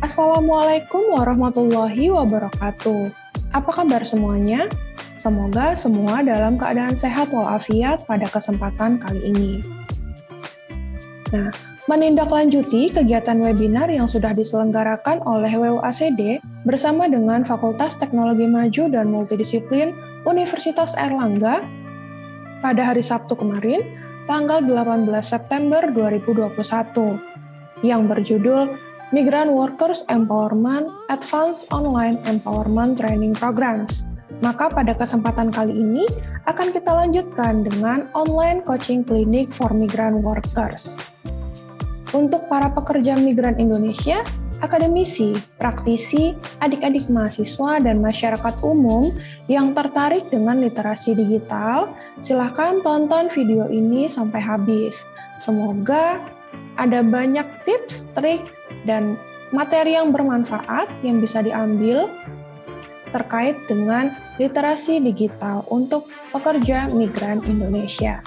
Assalamualaikum warahmatullahi wabarakatuh. Apa kabar semuanya? Semoga semua dalam keadaan sehat walafiat pada kesempatan kali ini. Nah, menindaklanjuti kegiatan webinar yang sudah diselenggarakan oleh WUACD bersama dengan Fakultas Teknologi Maju dan Multidisiplin Universitas Airlangga pada hari Sabtu kemarin, tanggal 18 September 2021, yang berjudul Migrant Workers Empowerment Advanced Online Empowerment Training Programs. Maka pada kesempatan kali ini akan kita lanjutkan dengan online coaching klinik for migrant workers. Untuk para pekerja migran Indonesia, akademisi, praktisi, adik-adik mahasiswa, dan masyarakat umum yang tertarik dengan literasi digital, silakan tonton video ini sampai habis. Semoga ada banyak tips, trik, dan materi yang bermanfaat yang bisa diambil terkait dengan literasi digital untuk pekerja migran Indonesia.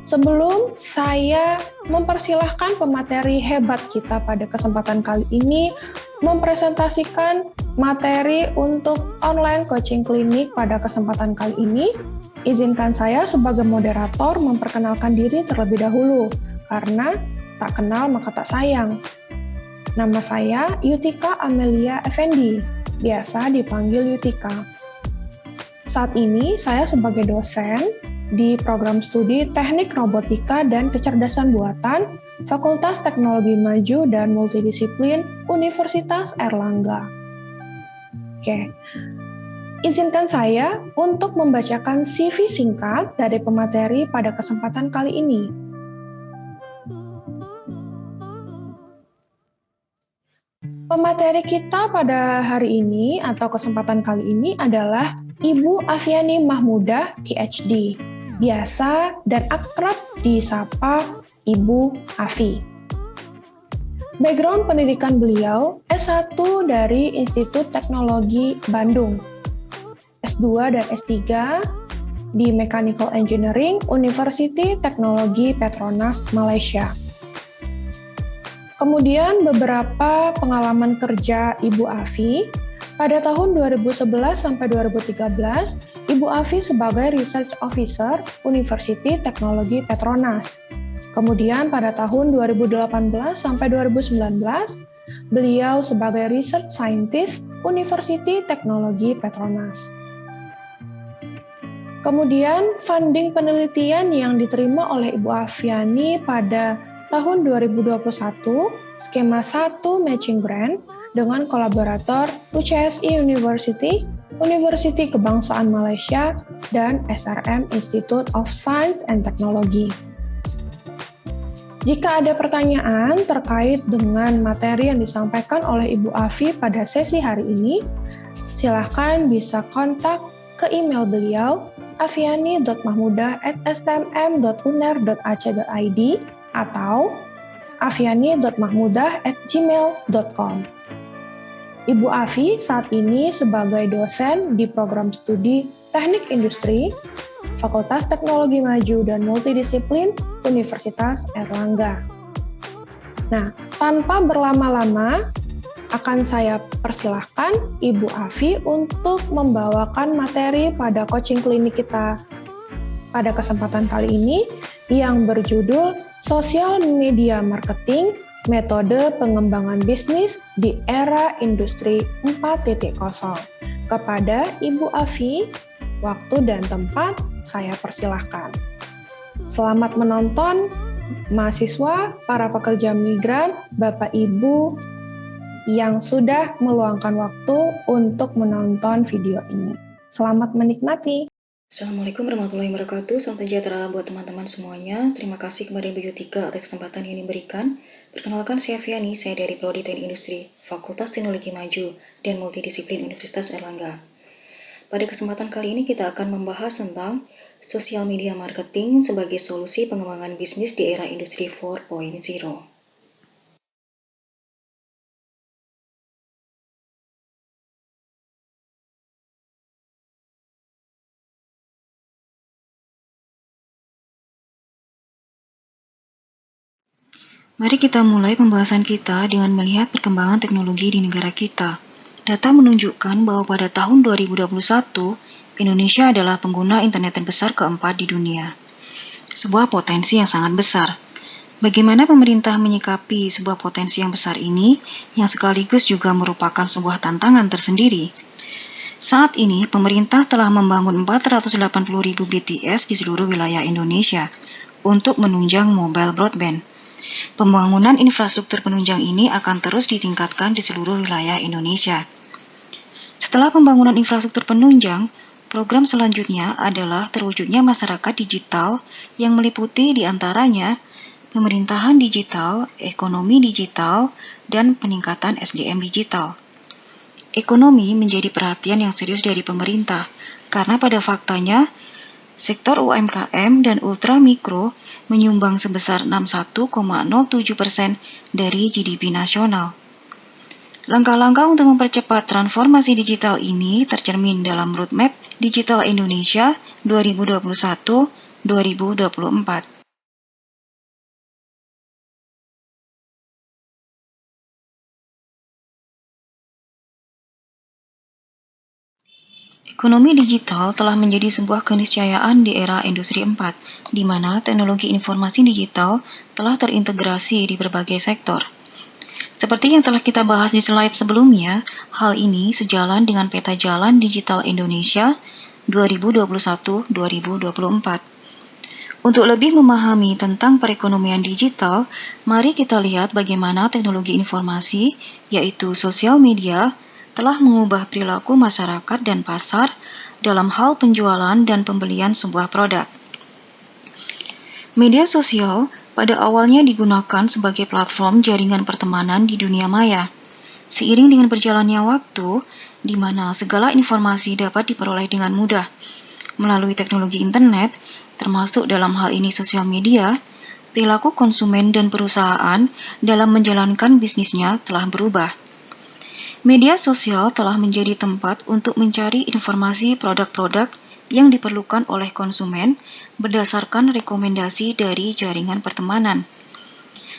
Sebelum saya mempersilahkan pemateri hebat kita pada kesempatan kali ini mempresentasikan materi untuk online coaching klinik pada kesempatan kali ini, izinkan saya sebagai moderator memperkenalkan diri terlebih dahulu, karena tak kenal maka tak sayang. Nama saya Yutika Amelia Effendi, biasa dipanggil Yutika. Saat ini saya sebagai dosen di program studi Teknik Robotika dan Kecerdasan Buatan Fakultas Teknologi Maju dan Multidisiplin Universitas Airlangga. Oke, izinkan saya untuk membacakan CV singkat dari pemateri pada kesempatan kali ini. Pemateri kita pada hari ini atau kesempatan kali ini adalah Ibu Afiani Mahmudah, PhD. Biasa dan akrab disapa Ibu Afi. Background pendidikan beliau S1 dari Institut Teknologi Bandung, S2 dan S3 di Mechanical Engineering University Teknologi Petronas, Malaysia. Kemudian beberapa pengalaman kerja Ibu Afi. Pada tahun 2011 sampai 2013, Ibu Afi sebagai Research Officer University Teknologi Petronas. Kemudian pada tahun 2018 sampai 2019, beliau sebagai Research Scientist University Teknologi Petronas. Kemudian funding penelitian yang diterima oleh Ibu Afiani pada tahun 2021, skema 1 matching grant dengan kolaborator UCSI University, Universiti Kebangsaan Malaysia, dan SRM Institute of Science and Technology. Jika ada pertanyaan terkait dengan materi yang disampaikan oleh Ibu Afi pada sesi hari ini, silakan bisa kontak ke email beliau afiani.mahmudah@stmm.uner.ac.id atau afiani.mahmudah@gmail.com. Ibu Afi saat ini sebagai dosen di program studi Teknik Industri, Fakultas Teknologi Maju dan Multidisiplin Universitas Airlangga. Nah, tanpa berlama-lama, akan saya persilahkan Ibu Afi untuk membawakan materi pada coaching klinik kita pada kesempatan kali ini yang berjudul Sosial Media Marketing, Metode Pengembangan Bisnis di Era Industri 4.0. Kepada Ibu Afi, waktu dan tempat saya persilahkan. Selamat menonton, mahasiswa, para pekerja migran, Bapak Ibu yang sudah meluangkan waktu untuk menonton video ini. Selamat menikmati. Assalamualaikum warahmatullahi wabarakatuh. Salam sejahtera buat teman-teman semuanya. Terima kasih kepada Ibu Yutika atas kesempatan yang diberikan. Perkenalkan, saya Fiani, saya dari Prodi Teknik Industri, Fakultas Teknologi Maju dan Multidisiplin Universitas Erlangga. Pada kesempatan kali ini kita akan membahas tentang sosial media marketing sebagai solusi pengembangan bisnis di era industri 4.0. Mari kita mulai pembahasan kita dengan melihat perkembangan teknologi di negara kita. Data menunjukkan bahwa pada tahun 2021, Indonesia adalah pengguna internet terbesar keempat di dunia. Sebuah potensi yang sangat besar. Bagaimana pemerintah menyikapi sebuah potensi yang besar ini, yang sekaligus juga merupakan sebuah tantangan tersendiri? Saat ini, pemerintah telah membangun 480.000 BTS di seluruh wilayah Indonesia untuk menunjang mobile broadband. Pembangunan infrastruktur penunjang ini akan terus ditingkatkan di seluruh wilayah Indonesia. Setelah pembangunan infrastruktur penunjang, program selanjutnya adalah terwujudnya masyarakat digital yang meliputi diantaranya pemerintahan digital, ekonomi digital, dan peningkatan SDM digital. Ekonomi menjadi perhatian yang serius dari pemerintah, karena pada faktanya, sektor UMKM dan ultramikro menyumbang sebesar 61,07% dari GDP nasional. Langkah-langkah untuk mempercepat transformasi digital ini tercermin dalam Roadmap Digital Indonesia 2021-2024. Ekonomi digital telah menjadi sebuah keniscayaan di era Industri 4, di mana teknologi informasi digital telah terintegrasi di berbagai sektor. Seperti yang telah kita bahas di slide sebelumnya, hal ini sejalan dengan peta jalan digital Indonesia 2021-2024. Untuk lebih memahami tentang perekonomian digital, mari kita lihat bagaimana teknologi informasi, yaitu sosial media, telah mengubah perilaku masyarakat dan pasar dalam hal penjualan dan pembelian sebuah produk. Media sosial pada awalnya digunakan sebagai platform jaringan pertemanan di dunia maya. Seiring dengan berjalannya waktu, di mana segala informasi dapat diperoleh dengan mudah melalui teknologi internet, termasuk dalam hal ini sosial media, perilaku konsumen dan perusahaan dalam menjalankan bisnisnya telah berubah. Media sosial telah menjadi tempat untuk mencari informasi produk-produk yang diperlukan oleh konsumen berdasarkan rekomendasi dari jaringan pertemanan.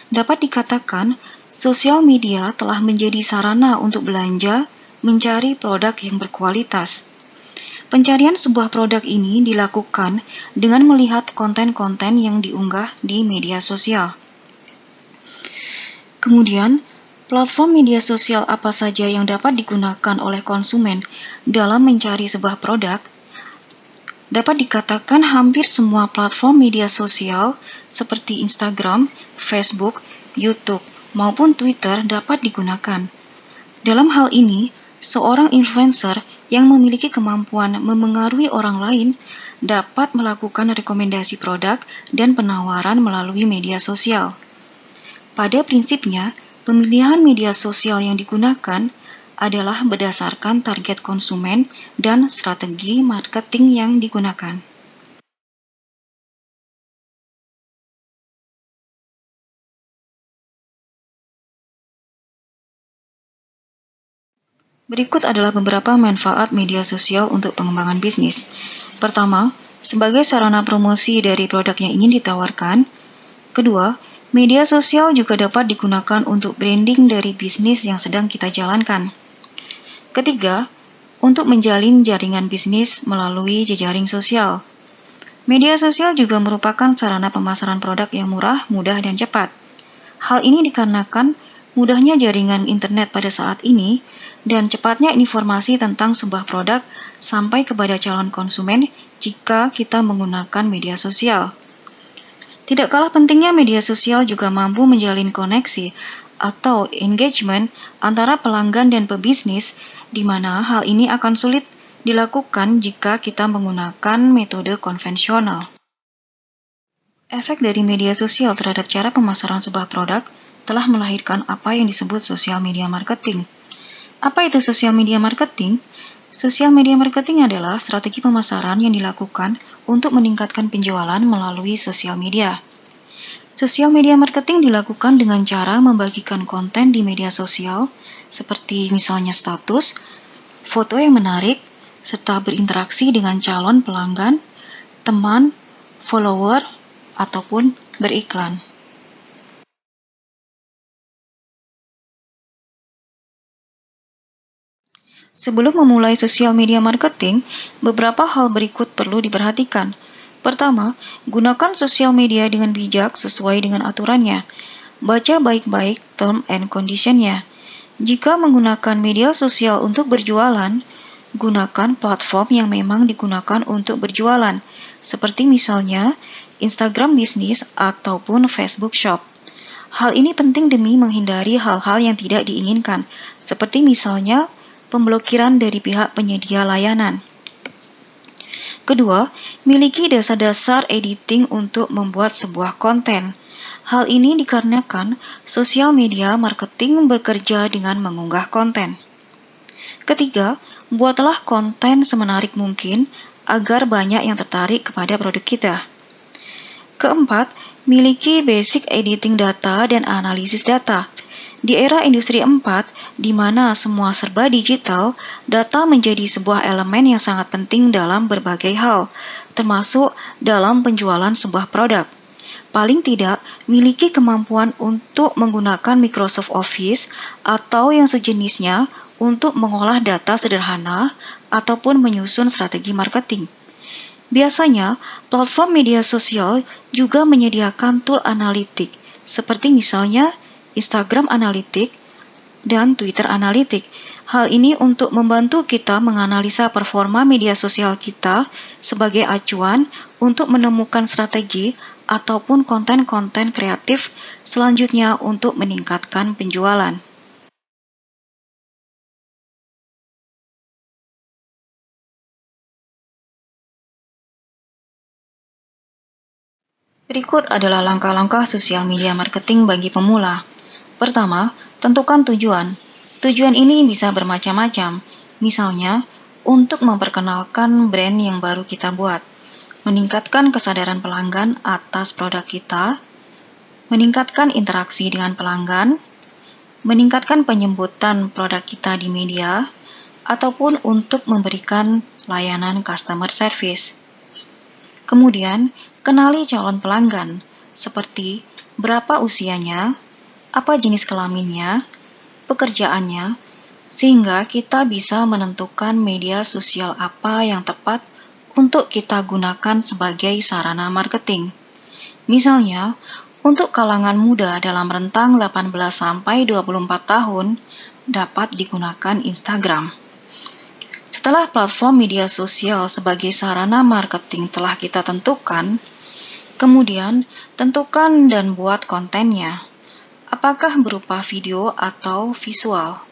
Dapat dikatakan, sosial media telah menjadi sarana untuk belanja, mencari produk yang berkualitas. Pencarian sebuah produk ini dilakukan dengan melihat konten-konten yang diunggah di media sosial. Kemudian, platform media sosial apa saja yang dapat digunakan oleh konsumen dalam mencari sebuah produk? Dapat dikatakan hampir semua platform media sosial seperti Instagram, Facebook, YouTube, maupun Twitter dapat digunakan. Dalam hal ini, seorang influencer yang memiliki kemampuan memengaruhi orang lain dapat melakukan rekomendasi produk dan penawaran melalui media sosial. Pada prinsipnya, pemilihan media sosial yang digunakan adalah berdasarkan target konsumen dan strategi marketing yang digunakan. Berikut adalah beberapa manfaat media sosial untuk pengembangan bisnis. Pertama, sebagai sarana promosi dari produk yang ingin ditawarkan. Kedua, media sosial juga dapat digunakan untuk branding dari bisnis yang sedang kita jalankan. Ketiga, untuk menjalin jaringan bisnis melalui jejaring sosial. Media sosial juga merupakan sarana pemasaran produk yang murah, mudah, dan cepat. Hal ini dikarenakan mudahnya jaringan internet pada saat ini dan cepatnya informasi tentang sebuah produk sampai kepada calon konsumen jika kita menggunakan media sosial. Tidak kalah pentingnya, media sosial juga mampu menjalin koneksi atau engagement antara pelanggan dan pebisnis, di mana hal ini akan sulit dilakukan jika kita menggunakan metode konvensional. Efek dari media sosial terhadap cara pemasaran sebuah produk telah melahirkan apa yang disebut social media marketing. Apa itu social media marketing? Social media marketing adalah strategi pemasaran yang dilakukan untuk meningkatkan penjualan melalui sosial media. Sosial media marketing dilakukan dengan cara membagikan konten di media sosial, seperti misalnya status, foto yang menarik, serta berinteraksi dengan calon pelanggan, teman, follower, ataupun beriklan. Sebelum memulai sosial media marketing, beberapa hal berikut perlu diperhatikan. Pertama, gunakan sosial media dengan bijak sesuai dengan aturannya. Baca baik-baik term and condition-nya. Jika menggunakan media sosial untuk berjualan, gunakan platform yang memang digunakan untuk berjualan, seperti misalnya Instagram Business ataupun Facebook Shop. Hal ini penting demi menghindari hal-hal yang tidak diinginkan, seperti misalnya pemblokiran dari pihak penyedia layanan. Kedua, miliki dasar-dasar editing untuk membuat sebuah konten. Hal ini dikarenakan sosial media marketing bekerja dengan mengunggah konten. Ketiga, buatlah konten semenarik mungkin agar banyak yang tertarik kepada produk kita. Keempat, miliki basic editing data dan analisis data. Di era industri 4, di mana semua serba digital, data menjadi sebuah elemen yang sangat penting dalam berbagai hal, termasuk dalam penjualan sebuah produk. Paling tidak, miliki kemampuan untuk menggunakan Microsoft Office atau yang sejenisnya untuk mengolah data sederhana ataupun menyusun strategi marketing. Biasanya, platform media sosial juga menyediakan tool analitik, seperti misalnya Instagram Analytics dan Twitter Analytics. Hal ini untuk membantu kita menganalisa performa media sosial kita sebagai acuan untuk menemukan strategi ataupun konten-konten kreatif selanjutnya untuk meningkatkan penjualan. Berikut adalah langkah-langkah sosial media marketing bagi pemula. Pertama, tentukan tujuan. Tujuan ini bisa bermacam-macam, misalnya untuk memperkenalkan brand yang baru kita buat, meningkatkan kesadaran pelanggan atas produk kita, meningkatkan interaksi dengan pelanggan, meningkatkan penyebutan produk kita di media, ataupun untuk memberikan layanan customer service. Kemudian, kenali calon pelanggan, seperti berapa usianya, apa jenis kelaminnya, pekerjaannya, sehingga kita bisa menentukan media sosial apa yang tepat untuk kita gunakan sebagai sarana marketing. Misalnya, untuk kalangan muda dalam rentang 18-24 tahun dapat digunakan Instagram. Setelah platform media sosial sebagai sarana marketing telah kita tentukan, kemudian tentukan dan buat kontennya. Apakah berupa video atau visual?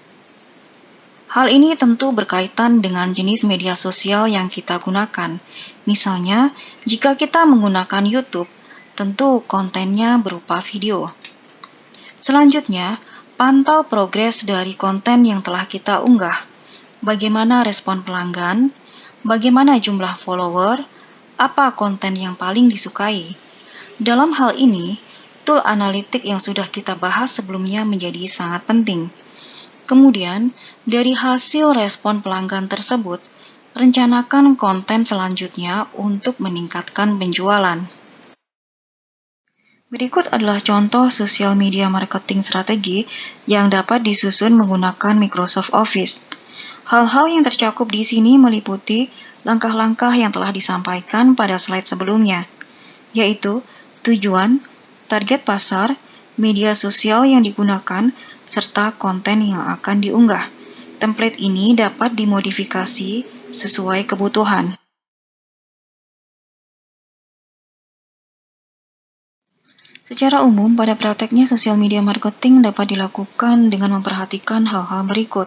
Hal ini tentu berkaitan dengan jenis media sosial yang kita gunakan. Misalnya, jika kita menggunakan YouTube, tentu kontennya berupa video. Selanjutnya, pantau progres dari konten yang telah kita unggah. Bagaimana respon pelanggan, bagaimana jumlah follower, apa konten yang paling disukai. Dalam hal ini, tool analitik yang sudah kita bahas sebelumnya menjadi sangat penting. Kemudian, dari hasil respon pelanggan tersebut, rencanakan konten selanjutnya untuk meningkatkan penjualan. Berikut adalah contoh sosial media marketing strategi yang dapat disusun menggunakan Microsoft Office. Hal-hal yang tercakup di sini meliputi langkah-langkah yang telah disampaikan pada slide sebelumnya, yaitu tujuan, target pasar, media sosial yang digunakan, serta konten yang akan diunggah. Template ini dapat dimodifikasi sesuai kebutuhan. Secara umum, pada prakteknya sosial media marketing dapat dilakukan dengan memperhatikan hal-hal berikut.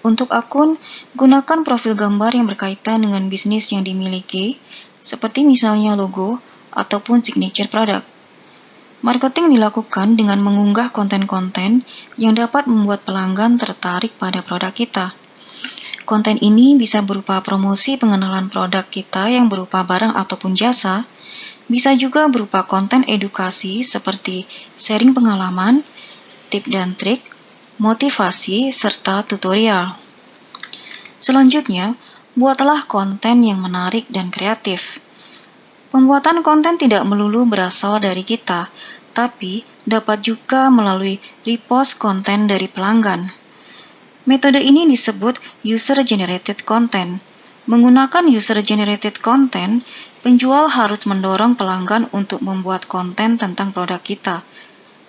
Untuk akun, gunakan profil gambar yang berkaitan dengan bisnis yang dimiliki, seperti misalnya logo ataupun signature product. Marketing dilakukan dengan mengunggah konten-konten yang dapat membuat pelanggan tertarik pada produk kita. Konten ini bisa berupa promosi pengenalan produk kita yang berupa barang ataupun jasa, bisa juga berupa konten edukasi seperti sharing pengalaman, tips dan trik, motivasi, serta tutorial. Selanjutnya, buatlah konten yang menarik dan kreatif. Pembuatan konten tidak melulu berasal dari kita, tapi dapat juga melalui repost konten dari pelanggan. Metode ini disebut user-generated content. Menggunakan user-generated content, penjual harus mendorong pelanggan untuk membuat konten tentang produk kita,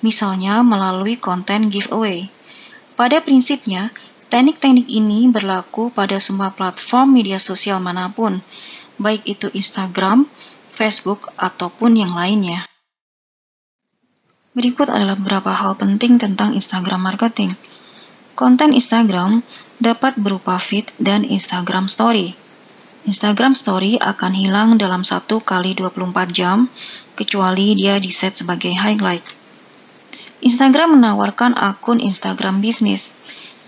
misalnya melalui konten giveaway. Pada prinsipnya, teknik-teknik ini berlaku pada semua platform media sosial manapun, baik itu Instagram, Facebook, ataupun yang lainnya. Berikut adalah beberapa hal penting tentang Instagram marketing. Konten Instagram dapat berupa feed dan Instagram Story. Instagram Story akan hilang dalam 1 kali 24 jam, kecuali dia diset sebagai highlight. Instagram menawarkan akun Instagram bisnis.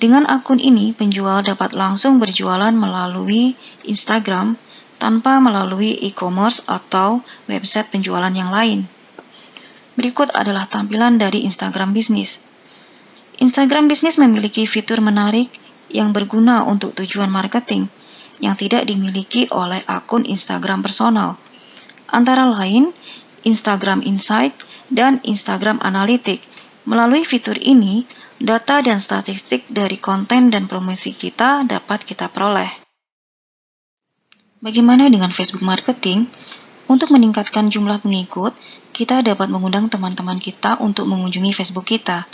Dengan akun ini, penjual dapat langsung berjualan melalui Instagram tanpa melalui e-commerce atau website penjualan yang lain. Berikut adalah tampilan dari Instagram bisnis. Instagram bisnis memiliki fitur menarik yang berguna untuk tujuan marketing yang tidak dimiliki oleh akun Instagram personal. Antara lain, Instagram Insight dan Instagram Analytics. Melalui fitur ini, data dan statistik dari konten dan promosi kita dapat kita peroleh. Bagaimana dengan Facebook marketing? Untuk meningkatkan jumlah pengikut, kita dapat mengundang teman-teman kita untuk mengunjungi Facebook kita.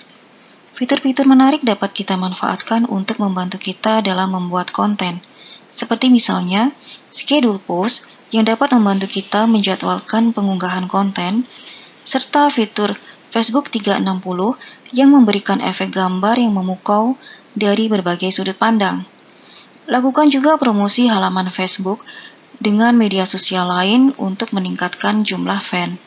Fitur-fitur menarik dapat kita manfaatkan untuk membantu kita dalam membuat konten, seperti misalnya schedule post yang dapat membantu kita menjadwalkan pengunggahan konten, serta fitur Facebook 360 yang memberikan efek gambar yang memukau dari berbagai sudut pandang. Lakukan juga promosi halaman Facebook dengan media sosial lain untuk meningkatkan jumlah fan.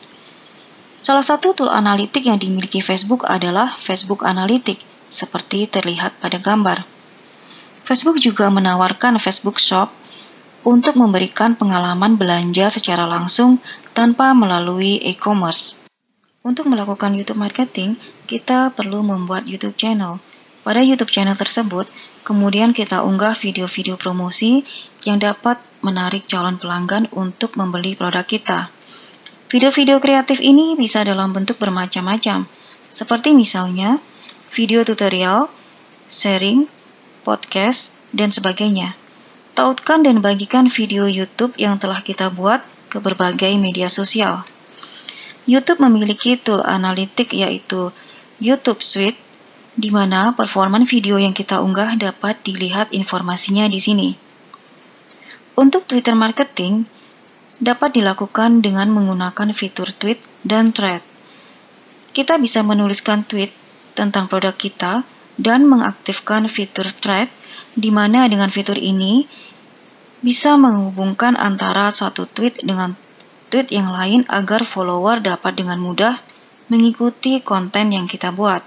Salah satu tool analitik yang dimiliki Facebook adalah Facebook Analytics, seperti terlihat pada gambar. Facebook juga menawarkan Facebook Shop untuk memberikan pengalaman belanja secara langsung tanpa melalui e-commerce. Untuk melakukan YouTube marketing, kita perlu membuat YouTube channel. Pada YouTube channel tersebut, kemudian kita unggah video-video promosi yang dapat menarik calon pelanggan untuk membeli produk kita. Video-video kreatif ini bisa dalam bentuk bermacam-macam, seperti misalnya video tutorial, sharing, podcast, dan sebagainya. Tautkan dan bagikan video YouTube yang telah kita buat ke berbagai media sosial. YouTube memiliki tool analitik yaitu YouTube Suite, di mana performa video yang kita unggah dapat dilihat informasinya di sini. Untuk Twitter marketing, dapat dilakukan dengan menggunakan fitur tweet dan thread. Kita bisa menuliskan tweet tentang produk kita dan mengaktifkan fitur thread, di mana dengan fitur ini bisa menghubungkan antara satu tweet dengan tweet yang lain agar follower dapat dengan mudah mengikuti konten yang kita buat.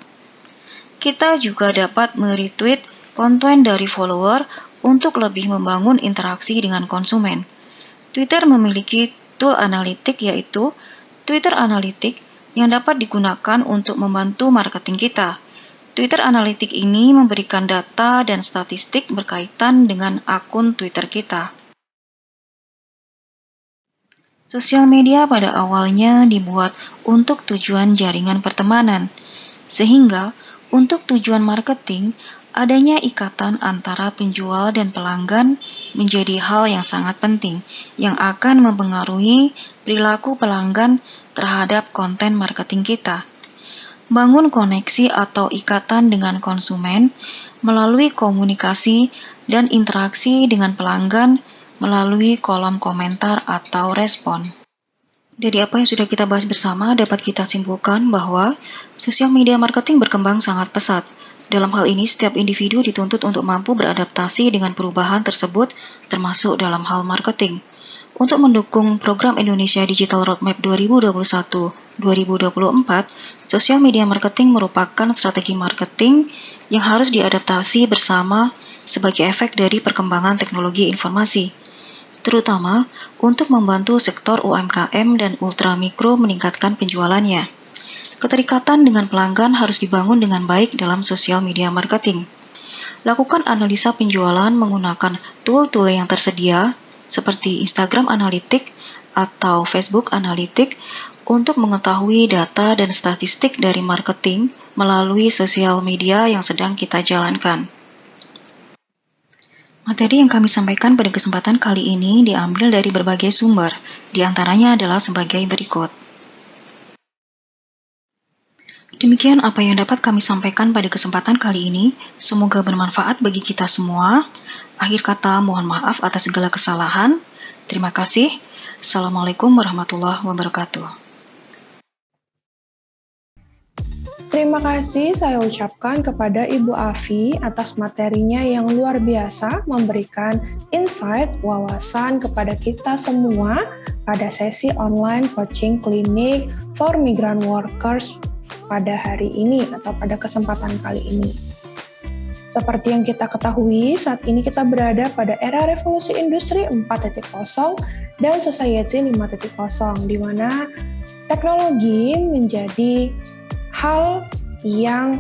Kita juga dapat meretweet konten dari follower untuk lebih membangun interaksi dengan konsumen. Twitter memiliki tool analitik yaitu Twitter Analytics yang dapat digunakan untuk membantu marketing kita. Twitter Analytics ini memberikan data dan statistik berkaitan dengan akun Twitter kita. Sosial media pada awalnya dibuat untuk tujuan jaringan pertemanan, sehingga untuk tujuan marketing, adanya ikatan antara penjual dan pelanggan menjadi hal yang sangat penting yang akan mempengaruhi perilaku pelanggan terhadap konten marketing kita. Bangun koneksi atau ikatan dengan konsumen melalui komunikasi dan interaksi dengan pelanggan melalui kolom komentar atau respon. Dari apa yang sudah kita bahas bersama, dapat kita simpulkan bahwa sosial media marketing berkembang sangat pesat. Dalam hal ini, setiap individu dituntut untuk mampu beradaptasi dengan perubahan tersebut, termasuk dalam hal marketing. Untuk mendukung program Indonesia Digital Roadmap 2021 2024, sosial media marketing merupakan strategi marketing yang harus diadaptasi bersama sebagai efek dari perkembangan teknologi informasi, terutama untuk membantu sektor UMKM dan ultramikro meningkatkan penjualannya. Keterikatan dengan pelanggan harus dibangun dengan baik dalam sosial media marketing. Lakukan analisa penjualan menggunakan tool-tool yang tersedia seperti Instagram Analytics atau Facebook Analytics untuk mengetahui data dan statistik dari marketing melalui sosial media yang sedang kita jalankan. Materi yang kami sampaikan pada kesempatan kali ini diambil dari berbagai sumber, di antaranya adalah sebagai berikut. Demikian apa yang dapat kami sampaikan pada kesempatan kali ini. Semoga bermanfaat bagi kita semua. Akhir kata, mohon maaf atas segala kesalahan. Terima kasih. Assalamualaikum warahmatullahi wabarakatuh. Terima kasih saya ucapkan kepada Ibu Afi atas materinya yang luar biasa memberikan insight, wawasan kepada kita semua pada sesi online coaching klinik for migrant workers pada hari ini atau pada kesempatan kali ini. Seperti yang kita ketahui, saat ini kita berada pada era revolusi industri 4.0 dan society 5.0, di mana teknologi menjadi hal yang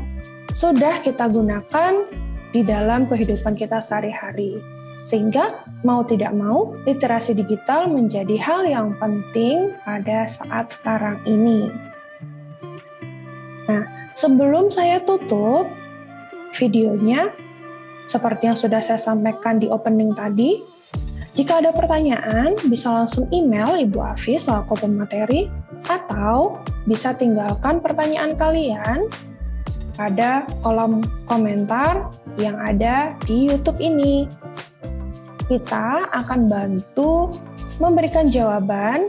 sudah kita gunakan di dalam kehidupan kita sehari-hari. Sehingga mau tidak mau, literasi digital menjadi hal yang penting pada saat sekarang ini. Nah, sebelum saya tutup videonya, seperti yang sudah saya sampaikan di opening tadi, jika ada pertanyaan, bisa langsung email Ibu Afi selaku pemateri, atau bisa tinggalkan pertanyaan kalian pada kolom komentar yang ada di YouTube ini. Kita akan bantu memberikan jawaban,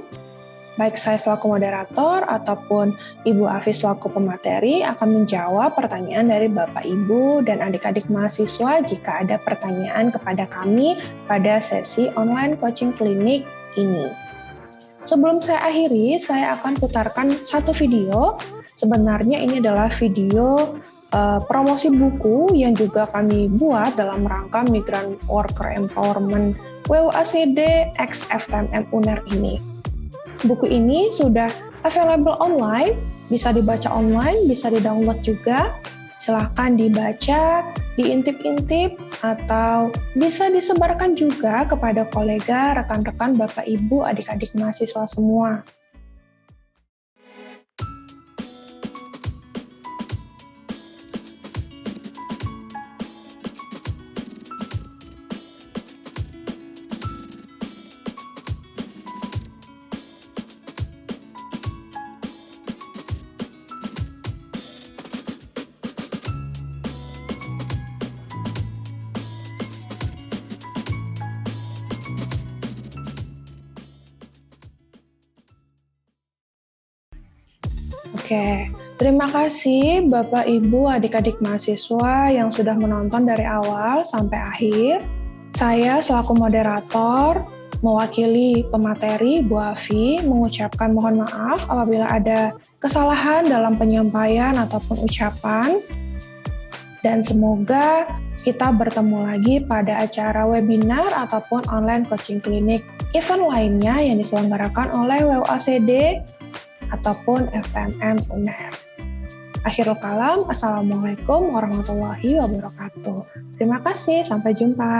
baik saya selaku moderator ataupun Ibu Afi selaku pemateri akan menjawab pertanyaan dari Bapak Ibu dan adik-adik mahasiswa jika ada pertanyaan kepada kami pada sesi online coaching klinik ini. Sebelum saya akhiri, saya akan putarkan satu video. Sebenarnya ini adalah video promosi buku yang juga kami buat dalam rangka Migrant Worker Empowerment WUACD X FTMM UNER ini. Buku ini sudah available online, bisa dibaca online, bisa di-download juga. Silahkan dibaca, diintip-intip, atau bisa disebarkan juga kepada kolega, rekan-rekan, Bapak, Ibu, adik-adik mahasiswa semua. Oke, terima kasih Bapak, Ibu, adik-adik mahasiswa yang sudah menonton dari awal sampai akhir. Saya selaku moderator, mewakili pemateri Bu Afi, mengucapkan mohon maaf apabila ada kesalahan dalam penyampaian ataupun ucapan. Dan semoga kita bertemu lagi pada acara webinar ataupun online coaching klinik event lainnya yang diselenggarakan oleh WUACD ataupun FTMM UNER. Akhirul kalam, Assalamualaikum warahmatullahi wabarakatuh. Terima kasih, sampai jumpa.